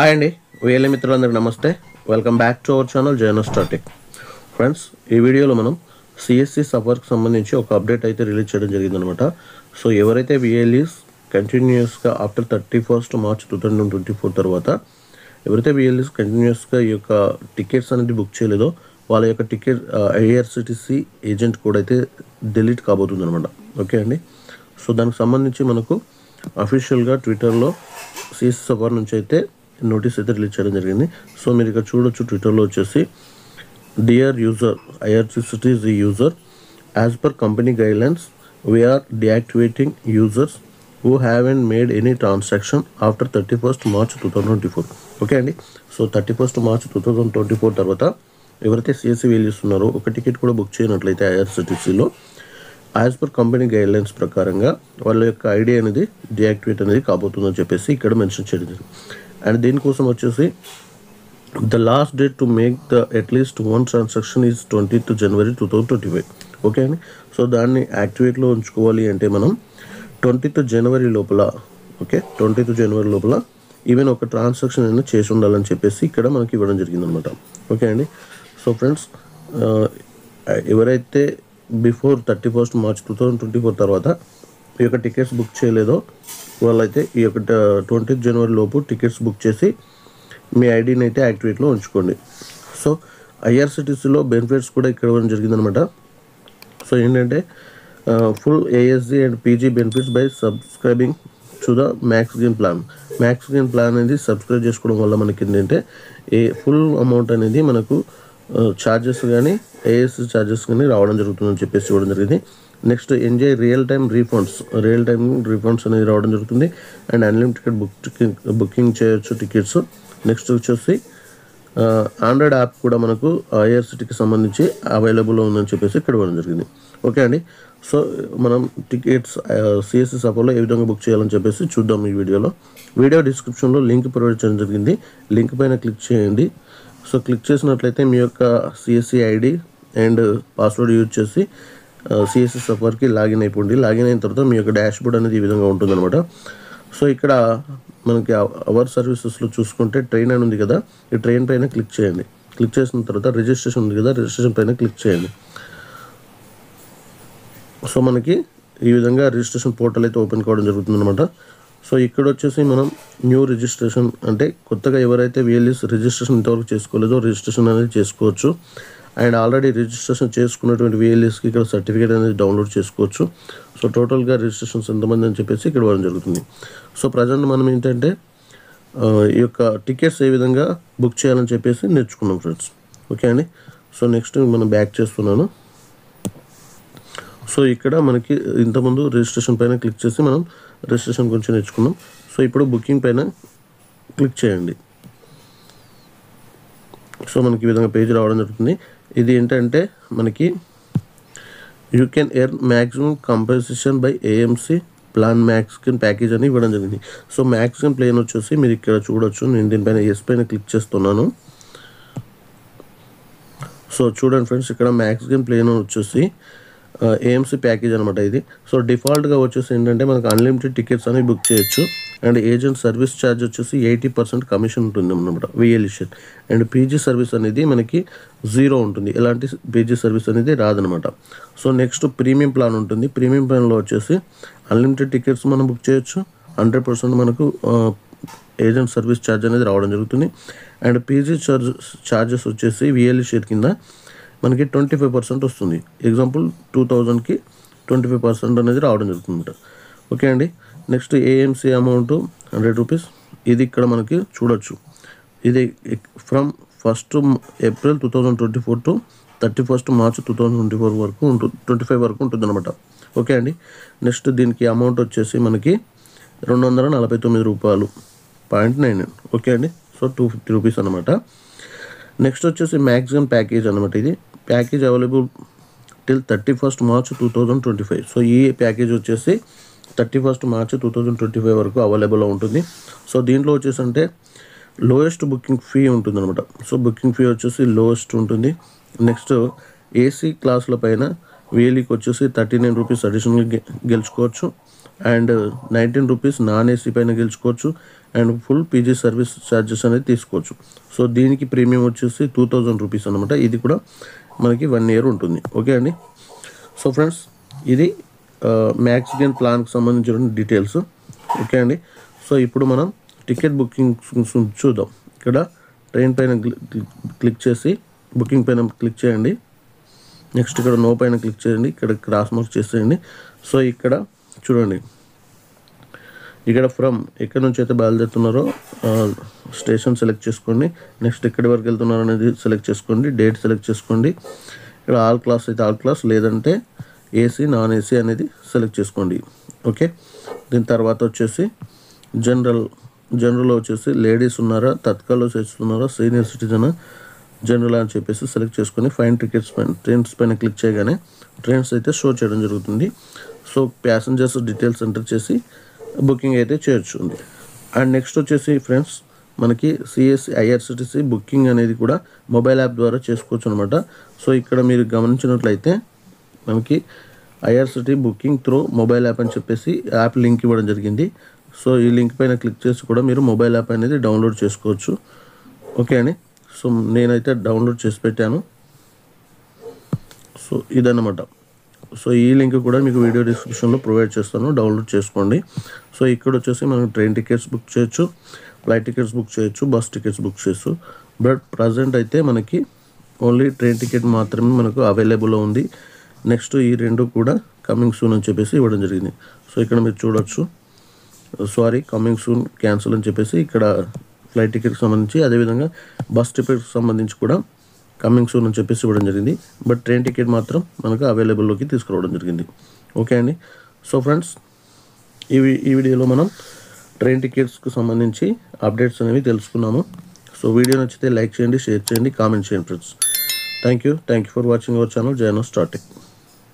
Hi అండి, వేలే మిత్రులందరికీ నమస్తే. Welcome back to our channel జైనోస్టాటిక్. ఫ్రెండ్స్, ఈ వీడియోలో మనం సిఎస్సి సఫర్కి సంబంధించి ఒక అప్డేట్ అయితే రిలీజ్ చేయడం జరిగిందనమాట. సో ఎవరైతే విఎల్ఈస్ కంటిన్యూస్గా ఆఫ్టర్ 31st March 2024 తర్వాత ఎవరైతే విఎల్ఈస్ కంటిన్యూస్గా ఈ యొక్క టికెట్స్ అనేది బుక్ చేయలేదో వాళ్ళ యొక్క టికెట్ ఐఆర్సిటిసి ఏజెంట్ కూడా అయితే డిలీట్ కాబోతుంది అనమాట. ఓకే అండి. సో దానికి సంబంధించి మనకు అఫీషియల్గా ట్విట్టర్లో సిఎస్సి సఫర్ నుంచి అయితే నోటీస్ అయితే రిలీజ్ చేయడం జరిగింది. సో మీరు ఇక్కడ చూడొచ్చు, ట్విట్టర్లో వచ్చేసి dear user, IRCTC user, as per company guidelines we are deactivating users who haven't made any transaction after 31st March 2024. Okay అండి. సో 31st March 2024 తర్వాత ఎవరైతే సిఎస్సి వేలిస్తున్నారో ఒక టికెట్ కూడా బుక్ చేయనట్లయితే ఐఆర్సిటిసిలో యాజ్ పర్ కంపెనీ గైడ్లైన్స్ ప్రకారంగా వాళ్ళ యొక్క ఐడి అనేది డియాక్టివేట్ అనేది కాబోతుందని చెప్పేసి ఇక్కడ మెన్షన్ చేయడం జరిగింది. అండ్ దీనికోసం వచ్చేసి the last date to make the at least one transaction is 20th January 2025. Okay అండి. సో దాన్ని యాక్టివేట్లో ఉంచుకోవాలి అంటే మనం 20th January లోపల, ఓకే, 20th January లోపల ఈవెన్ ఒక ట్రాన్సాక్షన్ అయినా చేసి ఉండాలని చెప్పేసి ఇక్కడ మనకి ఇవ్వడం జరిగిందనమాట. ఓకే అండి. సో ఫ్రెండ్స్, ఎవరైతే బిఫోర్ 31st March 2024 తర్వాత ఈ యొక్క టికెట్స్ బుక్ చేయలేదో వాళ్ళైతే ఈ యొక్క 20th January లోపు టికెట్స్ బుక్ చేసి మీ ఐడిని అయితే యాక్టివేట్లో ఉంచుకోండి. సో ఐఆర్సిటిసిలో బెనిఫిట్స్ కూడా ఇక్కడ ఇవ్వడం జరిగిందనమాట. సో ఏంటంటే full ASG and PG benefits by subscribing to the max gain plan. Max gain plan అనేది సబ్స్క్రైబ్ చేసుకోవడం వల్ల మనకి ఏంటంటే ఫుల్ అమౌంట్ అనేది మనకు ఛార్జెస్ కానీ ఏఎస్సీ ఛార్జెస్ కానీ రావడం జరుగుతుందని చెప్పేసి ఇవ్వడం జరిగింది. Next enjoy real time refunds అనేది రావడం జరుగుతుంది. అండ్ అన్లిమిటెడ్ బుకింగ్ చేయొచ్చు టికెట్స్. నెక్స్ట్ వచ్చేసి ఆండ్రాయిడ్ యాప్ కూడా మనకు ఐఆర్సిటీకి సంబంధించి అవైలబుల్లో ఉందని చెప్పేసి ఇక్కడ ఇవ్వడం జరిగింది. ఓకే అండి. సో మనం టికెట్స్ సిఎస్సి సఫర్లో ఏ విధంగా బుక్ చేయాలని చెప్పేసి చూద్దాం ఈ వీడియోలో. వీడియో డిస్క్రిప్షన్లో లింక్ ప్రొవైడ్ చేయడం జరిగింది. లింక్ పైన క్లిక్ చేయండి. సో క్లిక్ చేసినట్లయితే మీ యొక్క CSC ID and password use చేసి సిఎస్సి సఫర్కి లాగిన్ అయిపోండి. లాగిన్ అయిన తర్వాత మీ యొక్క డాష్ బోర్డ్ అనేది ఈ విధంగా ఉంటుందన్నమాట. సో ఇక్కడ మనకి అవర్ సర్వీసెస్లో చూసుకుంటే ట్రైన్ అని ఉంది కదా, ఈ ట్రైన్ పైన క్లిక్ చేయండి. క్లిక్ చేసిన తర్వాత రిజిస్ట్రేషన్ ఉంది కదా, రిజిస్ట్రేషన్ పైన క్లిక్ చేయండి. సో మనకి ఈ విధంగా రిజిస్ట్రేషన్ పోర్టల్ అయితే ఓపెన్ కావడం జరుగుతుందన్నమాట. సో ఇక్కడ వచ్చేసి మనం న్యూ రిజిస్ట్రేషన్ అంటే కొత్తగా ఎవరైతే విఎల్ఈస్ రిజిస్ట్రేషన్ ఇంతవరకు చేసుకోలేదో రిజిస్ట్రేషన్ అనేది చేసుకోవచ్చు. అండ్ ఆల్రెడీ రిజిస్ట్రేషన్ చేసుకున్నటువంటి విఎల్ఈస్కి ఇక్కడ సర్టిఫికేట్ అనేది డౌన్లోడ్ చేసుకోవచ్చు. సో టోటల్గా రిజిస్ట్రేషన్స్ ఎంతమంది అని చెప్పేసి ఇక్కడ ఇవ్వడం జరుగుతుంది. సో ప్రజెంట్ మనం ఏంటంటే ఈ యొక్క టికెట్స్ ఏ విధంగా బుక్ చేయాలని చెప్పేసి నేర్చుకున్నాం ఫ్రెండ్స్. ఓకే అండి. సో నెక్స్ట్ మనం బ్యాక్ చేస్తున్నాను. సో ఇక్కడ మనకి ఇంతకుముందు రిజిస్ట్రేషన్ పైన క్లిక్ చేసి మనం రిజిస్ట్రేషన్ గురించి నేర్చుకున్నాం. సో ఇప్పుడు బుకింగ్ పైన క్లిక్ చేయండి. సో మనకి ఈ విధంగా పేజ్ రావడం జరుగుతుంది. ఇది ఏంటంటే మనకి you can earn maximum compensation by AMC plan maximum package అని ఇవ్వడం జరిగింది. సో మ్యాక్సిమం ప్లాన్ వచ్చేసి మీరు ఇక్కడ చూడొచ్చు. నేను దీనిపైన ఎస్ పైన క్లిక్ చేస్తున్నాను. సో చూడండి ఫ్రెండ్స్, ఇక్కడ మ్యాక్సిమం ప్లాన్ వచ్చేసి ఏఎంసీ ప్యాకేజ్ అనమాట ఇది. సో డిఫాల్ట్గా వచ్చేసి ఏంటంటే మనకు అన్లిమిటెడ్ టికెట్స్ అనేవి బుక్ చేయొచ్చు. అండ్ ఏజెంట్ సర్వీస్ ఛార్జ్ వచ్చేసి 80% కమిషన్ ఉంటుంది అన్నమాట VLE share. And PG service అనేది మనకి 0 ఉంటుంది. ఎలాంటి పీజీ సర్వీస్ అనేది రాదనమాట. సో నెక్స్ట్ ప్రీమియం ప్లాన్ ఉంటుంది. ప్రీమియం ప్లాన్లో వచ్చేసి అన్లిమిటెడ్ టికెట్స్ మనం బుక్ చేయొచ్చు. 100% మనకు ఏజెంట్ సర్వీస్ ఛార్జ్ అనేది రావడం జరుగుతుంది. అండ్ పీజీ ఛార్జెస్ వచ్చేసి విఎల్ఈ షేర్ కింద మనకి 25% వస్తుంది. ఎగ్జాంపుల్ 2000కి 25% అనేది రావడం జరుగుతుంది. ఓకే అండి. Next AMC amount 100 rupees. ఇది ఇక్కడ మనకి చూడొచ్చు. ఇది from 1st April 2024 to 31st March 2024 వరకు 25 వరకు ఉంటుంది అనమాట. ఓకే అండి. నెక్స్ట్ దీనికి అమౌంట్ వచ్చేసి మనకి 249 రూపాయలు.99. ఓకే అండి. సో 250 రూపీస్ అనమాట. నెక్స్ట్ వచ్చేసి మ్యాక్సిమం ప్యాకేజ్ అనమాట. ఇది package available till 31st March 2025. So ఈ ప్యాకేజ్ వచ్చేసి 31st March 2025 వరకు అవైలబుల్లో ఉంటుంది. సో దీంట్లో వచ్చేసి అంటే లోయెస్ట్ బుకింగ్ ఫీ ఉంటుంది అనమాట. సో బుకింగ్ ఫీ వచ్చేసి లోయెస్ట్ ఉంటుంది. నెక్స్ట్ ఏసీ క్లాసుల పైన వీళ్ళకి వచ్చేసి 39 రూపీస్ అడిషనల్ గెలుచుకోవచ్చు. అండ్ 19 రూపీస్ నాన్ ఏసీ పైన గెలుచుకోవచ్చు and full PG service charges అనేది తీసుకోవచ్చు. సో దీనికి ప్రీమియం వచ్చేసి 2000 రూపీస్ అనమాట. ఇది కూడా మనకి 1 ఇయర్ ఉంటుంది. ఓకే అండి. సో ఫ్రెండ్స్, ఇది మ్యాక్స్ గెయిన్ ప్లాన్కి సంబంధించిన డీటెయిల్స్. ఓకే అండి. సో ఇప్పుడు మనం టికెట్ బుకింగ్ చూద్దాం. ఇక్కడ ట్రైన్ పైన క్లిక్ చేసి బుకింగ్ పైన క్లిక్ చేయండి. నెక్స్ట్ ఇక్కడ నో పైన క్లిక్ చేయండి. ఇక్కడ క్రాస్ మార్క్ చేసేయండి. సో ఇక్కడ చూడండి, ఇక్కడ ఫ్రమ్ ఎక్కడి నుంచి అయితే బయలుదేరుతున్నారో స్టేషన్ సెలెక్ట్ చేసుకోండి. నెక్స్ట్ ఎక్కడి వరకు వెళ్తున్నారో అనేది సెలెక్ట్ చేసుకోండి. డేట్ సెలెక్ట్ చేసుకోండి. ఇక్కడ ఆల్ క్లాస్ అయితే ఆల్ క్లాస్, లేదంటే ఏసీ నాన్ ఏసీ అనేది సెలెక్ట్ చేసుకోండి. ఓకే. దీని తర్వాత వచ్చేసి జనరల్లో వచ్చేసి లేడీస్ ఉన్నారా, తత్కాల్లో చేస్తున్నారా, సీనియర్ సిటిజన్, జనరల్ అని చెప్పేసి సెలెక్ట్ చేసుకొని ఫైన్ టికెట్స్ పైన ట్రైన్స్ పైన క్లిక్ చేయగానే ట్రైన్స్ అయితే షో చేయడం జరుగుతుంది. సో ప్యాసింజర్స్ డీటెయిల్స్ ఎంటర్ చేసి బుకింగ్ అయితే చేయొచ్చుంది. అండ్ నెక్స్ట్ వచ్చేసి ఫ్రెండ్స్, మనకి సిఎస్సి ఐఆర్సిటిసి బుకింగ్ అనేది కూడా మొబైల్ యాప్ ద్వారా చేసుకోవచ్చు అనమాట. సో ఇక్కడ మీరు గమనించినట్లయితే మనకి IRCT booking through mobile app అని చెప్పేసి యాప్ లింక్ ఇవ్వడం జరిగింది. సో ఈ లింక్ పైన క్లిక్ చేసి కూడా మీరు మొబైల్ యాప్ అనేది డౌన్లోడ్ చేసుకోవచ్చు. ఓకే అండి. సో నేనైతే డౌన్లోడ్ చేసి పెట్టాను. సో ఇదన్నమాట. సో ఈ లింక్ కూడా మీకు వీడియో డిస్క్రిప్షన్లో ప్రొవైడ్ చేస్తాను, డౌన్లోడ్ చేసుకోండి. సో ఇక్కడ వచ్చేసి మనం ట్రైన్ టికెట్స్ బుక్ చేయొచ్చు, ఫ్లైట్ టికెట్స్ బుక్ చేయొచ్చు, బస్ టికెట్స్ బుక్ చేయొచ్చు. బట్ ప్రజెంట్ అయితే మనకి ఓన్లీ ట్రైన్ టికెట్ మాత్రమే మనకు అవైలబుల్లో ఉంది. నెక్స్ట్ ఈ రెండు కూడా కమింగ్ సూన్ అని చెప్పేసి ఇవ్వడం జరిగింది. సో ఇక్కడ మీరు చూడొచ్చు, కమింగ్ సూన్ క్యాన్సిల్ అని చెప్పేసి ఇక్కడ ఫ్లైట్ టికెట్కి సంబంధించి, అదేవిధంగా బస్ టికెట్కి సంబంధించి కూడా కమింగ్ సూన్ అని చెప్పేసి ఇవ్వడం జరిగింది. బట్ ట్రైన్ టికెట్ మాత్రం మనకు అవైలబుల్లోకి తీసుకురావడం జరిగింది. ఓకే అండి. సో ఫ్రెండ్స్, ఈ వీడియోలో మనం ట్రైన్ టికెట్స్కి సంబంధించి అప్డేట్స్ అనేవి తెలుసుకున్నాము. సో వీడియో నచ్చితే లైక్ చేయండి, షేర్ చేయండి, కామెంట్ చేయండి friends. Thank you for watching our channel జయనో స్టార్ టెక్.